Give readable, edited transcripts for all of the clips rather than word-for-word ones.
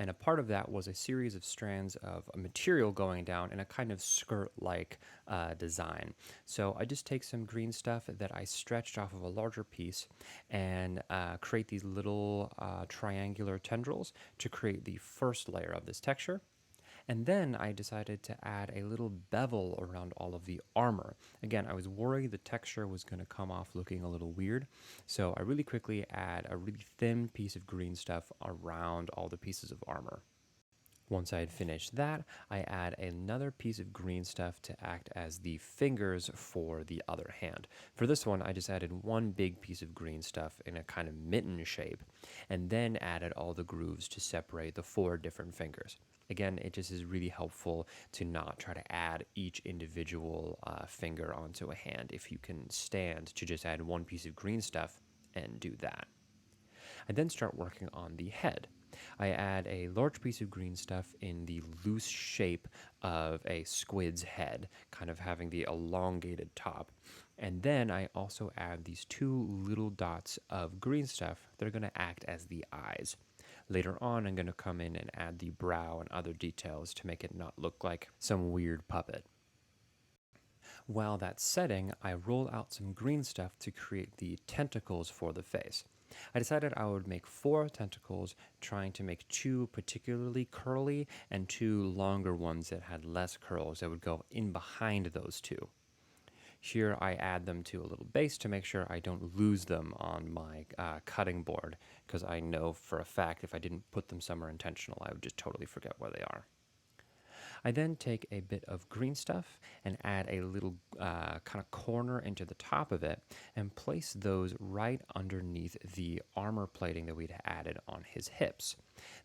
And a part of that was a series of strands of a material going down in a kind of skirt-like design. So I just take some green stuff that I stretched off of a larger piece and create these little triangular tendrils to create the first layer of this texture. And then I decided to add a little bevel around all of the armor. Again, I was worried the texture was going to come off looking a little weird, so I really quickly add a really thin piece of green stuff around all the pieces of armor. Once I had finished that, I add another piece of green stuff to act as the fingers for the other hand. For this one, I just added one big piece of green stuff in a kind of mitten shape, and then added all the grooves to separate the four different fingers. Again, it just is really helpful to not try to add each individual finger onto a hand if you can stand to just add one piece of green stuff and do that. I then start working on the head. I add a large piece of green stuff in the loose shape of a squid's head, kind of having the elongated top. And then I also add these two little dots of green stuff that are going to act as the eyes. Later on, I'm going to come in and add the brow and other details to make it not look like some weird puppet. While that's setting, I roll out some green stuff to create the tentacles for the face. I decided I would make four tentacles, trying to make two particularly curly and two longer ones that had less curls that would go in behind those two. Here I add them to a little base to make sure I don't lose them on my cutting board, because I know for a fact if I didn't put them somewhere intentional, I would just totally forget where they are. I then take a bit of green stuff and add a little kind of corner into the top of it and place those right underneath the armor plating that we'd added on his hips.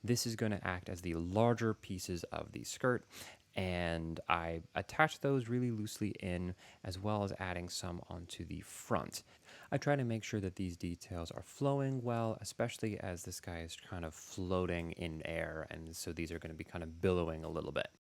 This is going to act as the larger pieces of the skirt, and I attach those really loosely in, as well as adding some onto the front. I try to make sure that these details are flowing well, especially as this guy is kind of floating in air, and so these are going to be kind of billowing a little bit.